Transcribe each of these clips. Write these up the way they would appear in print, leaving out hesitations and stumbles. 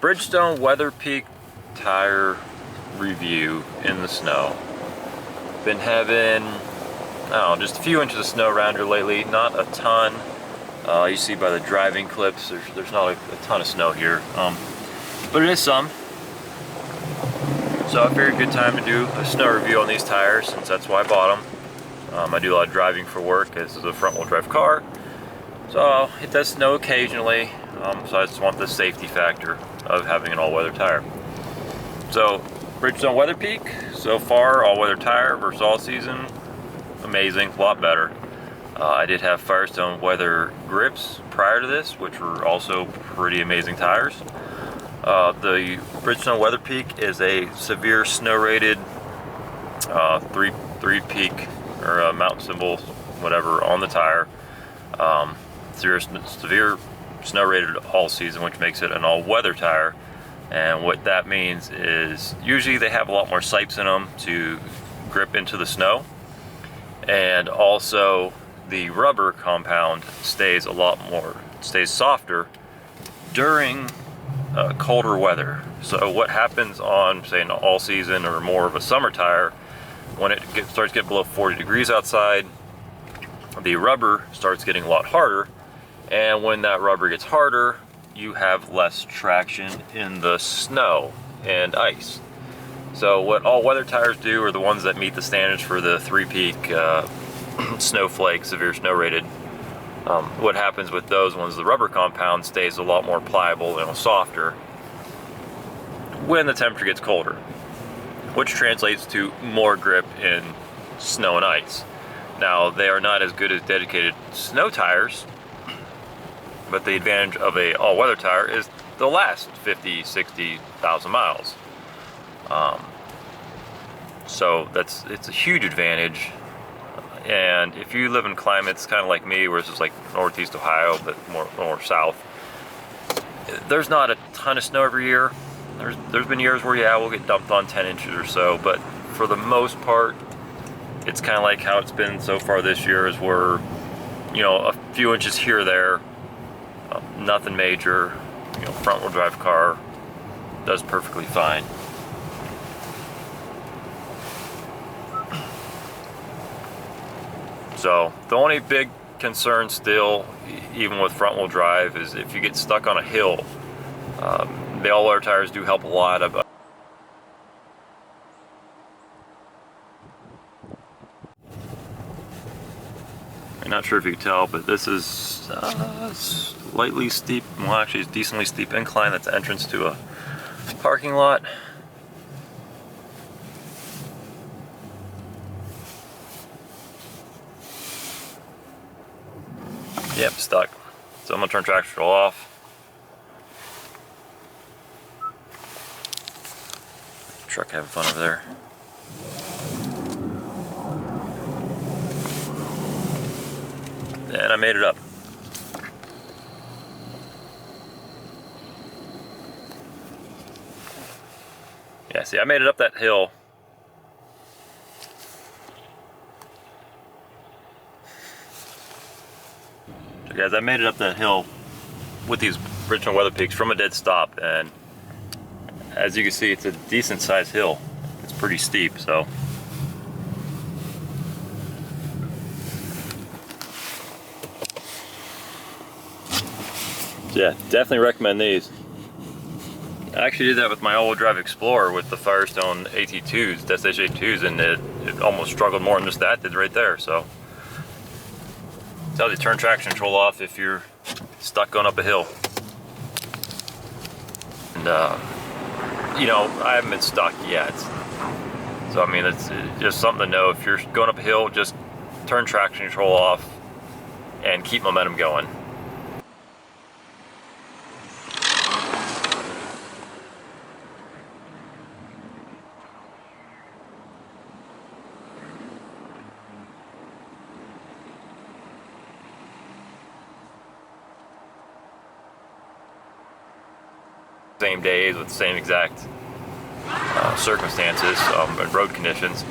Bridgestone WeatherPeak tire review in the snow. Been having, I don't know, just a few inches of snow around here lately, not a ton. You see by the driving clips, there's not a ton of snow here, but it is some. So I figured a good time to do a snow review on these tires, since that's why I bought them. I do a lot of driving for work. This is a front-wheel drive car, so it does snow occasionally. So I just want the safety factor of having an all-weather tire. So Bridgestone WeatherPeak, so far all-weather tire versus all season, amazing, a lot better. I did have Firestone weather grips prior to this, which were also pretty amazing tires. The Bridgestone WeatherPeak is a severe snow rated three peak or a mountain symbol, whatever, on the tire. Severe snow rated all season, which makes it an all weather tire. And what that means is usually they have a lot more sipes in them to grip into the snow, and also the rubber compound stays softer during colder weather. So what happens on, say, an all season or more of a summer tire, when it starts getting below 40 degrees outside, the rubber starts getting a lot harder, and when that rubber gets harder, you have less traction in the snow and ice. So what all weather tires do, are the ones that meet the standards for the three peak snowflake severe snow rated. What happens with those ones, the rubber compound stays a lot more pliable and softer when the temperature gets colder, which translates to more grip in snow and ice. Now, they are not as good as dedicated snow tires, but the advantage of a all-weather tire is they'll last 50, 60,000 miles. So it's a huge advantage. And if you live in climates kind of like me, where it's just like northeast Ohio, but more south, there's not a ton of snow every year. There's been years where, yeah, we'll get dumped on 10 inches or so, but for the most part, it's kind of like how it's been so far this year, is where, a few inches here or there, nothing major. Front-wheel drive car does perfectly fine. So the only big concern still, even with front-wheel drive, is if you get stuck on a hill. The all-weather tires do help a lot. I'm not sure if you can tell, but this is slightly steep, well, actually it's decently steep incline. That's the entrance to a parking lot. Yep, stuck. So I'm gonna turn traction control off. Truck having fun over there. And I made it up. Yeah, see, I made it up that hill. So guys, I made it up that hill with these Bridgestone WeatherPeaks from a dead stop, and as you can see, it's a decent sized hill. It's pretty steep, so. Yeah, definitely recommend these. I actually did that with my all-wheel drive Explorer with the Firestone AT2s, Destination AT2s, and it almost struggled more than just that did right there. So tells you to turn traction control off if you're stuck going up a hill. And I haven't been stuck yet. So I mean, it's just something to know. If you're going up a hill, just turn traction control off and keep momentum going. Same days with the same exact circumstances and road conditions.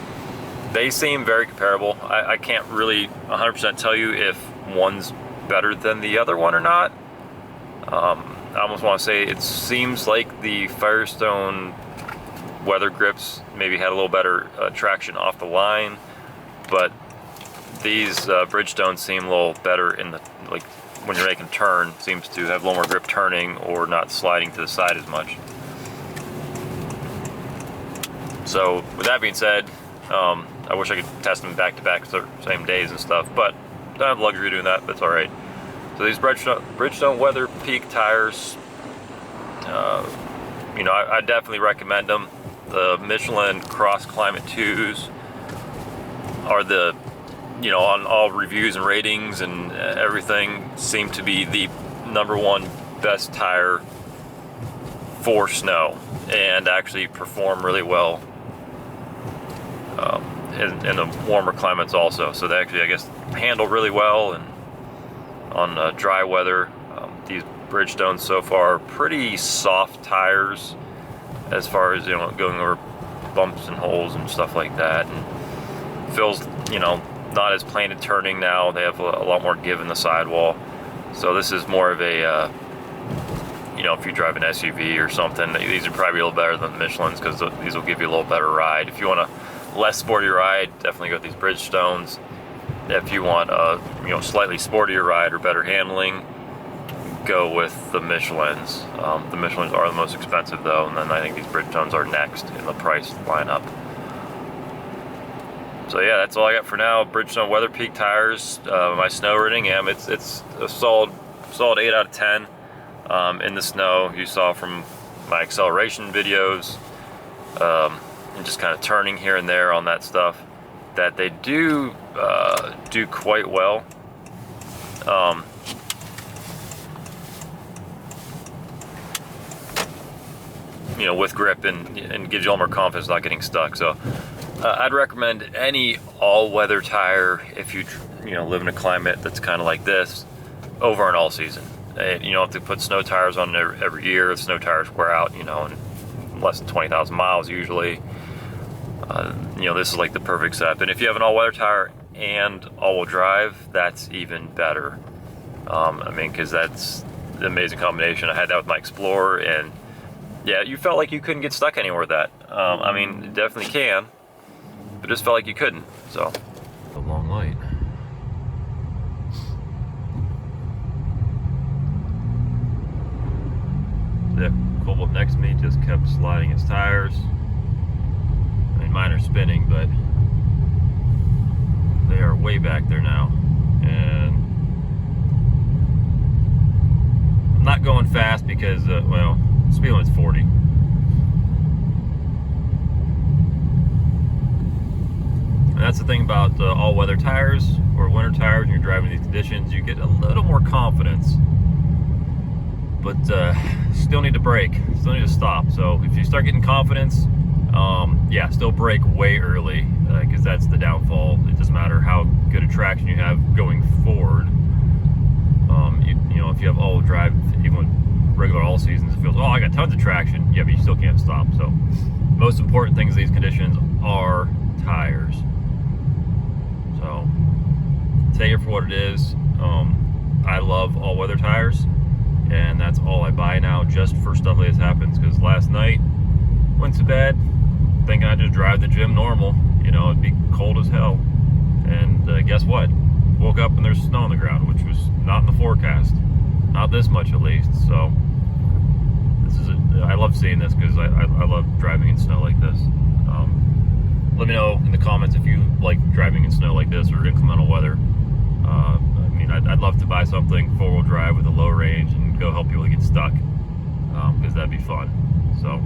They seem very comparable. I can't really 100% tell you if one's better than the other one or not. I almost want to say it seems like the Firestone weather grips maybe had a little better traction off the line, but these Bridgestone seem a little better in the, like, when you're making turn, seems to have a little more grip turning or not sliding to the side as much. So with that being said, I wish I could test them back to back same days and stuff, but I don't have the luxury of doing that. That's all right. So these Bridgestone WeatherPeak tires, you know, I definitely recommend them. The Michelin Cross Climate 2s are the, you know, on all reviews and ratings and everything, seem to be the #1 best tire for snow, and actually perform really well in the warmer climates also. So they actually, I guess, handle really well and on dry weather. These Bridgestones so far are pretty soft tires as far as, you know, going over bumps and holes and stuff like that, and feels, you know, not as plain and turning now. They have a lot more give in the sidewall. So this is more of a, you know, if you drive an SUV or something, these are probably a little better than the Michelins, because these will give you a little better ride. If you want a less sporty ride, definitely go with these Bridgestones. If you want a, you know, slightly sportier ride or better handling, go with the Michelins. The Michelins are the most expensive though, and then I think these Bridgestones are next in the price lineup. So yeah, that's all I got for now. Bridgestone WeatherPeak tires. My snow rating, it's a solid 8 out of 10 in the snow. You saw from my acceleration videos, and just kind of turning here and there on that stuff, that they do quite well. You know, with grip, and gives you all more confidence not getting stuck. So I'd recommend any all-weather tire if you know, live in a climate that's kind of like this, over an all-season. You don't have to put snow tires on every year. The snow tires wear out, you know, in less than 20,000 miles usually. You know, this is like the perfect setup. And if you have an all-weather tire and all-wheel drive, that's even better. I mean, because that's an amazing combination. I had that with my Explorer, and yeah, you felt like you couldn't get stuck anywhere with that. I mean, it definitely can, but it just felt like you couldn't. So, a long light. The Cobalt next to me just kept sliding its tires. I mean, mine are spinning, but they are way back there now. And I'm not going fast because, well, speed limit's 40. And that's the thing about all-weather tires or winter tires. When you're driving these conditions, you get a little more confidence, but still need to brake, still need to stop. So if you start getting confidence, yeah, still brake way early, because that's the downfall. It doesn't matter how good a traction you have going forward. You know, if you have all-wheel drive, even regular all seasons, it feels, oh, I got tons of traction. Yeah, but you still can't stop. So most important things in these conditions are tires. So take it for what it is. I love all-weather tires, and that's all I buy now, just for stuff like this happens. Because last night, went to bed thinking I'd just drive the gym normal. You know, it'd be cold as hell. And guess what? Woke up and there's snow on the ground, which was not in the forecast. Not this much, at least. So this is I love seeing this, because I love driving in snow like this. Let me know in the comments if you like driving in snow like this or inclemental weather. I mean, I'd love to buy something four-wheel drive with a low range and go help people get stuck, because that'd be fun. So,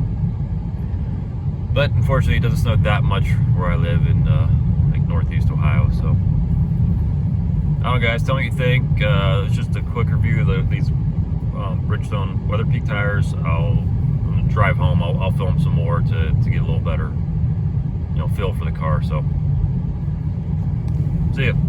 but unfortunately, it doesn't snow that much where I live in like northeast Ohio. So, I don't know, guys. Tell me what you think. It's just a quick review of these Bridgestone WeatherPeak tires. On the drive home, I'll film some more to get a little better, you know, feel for the car. So, see ya.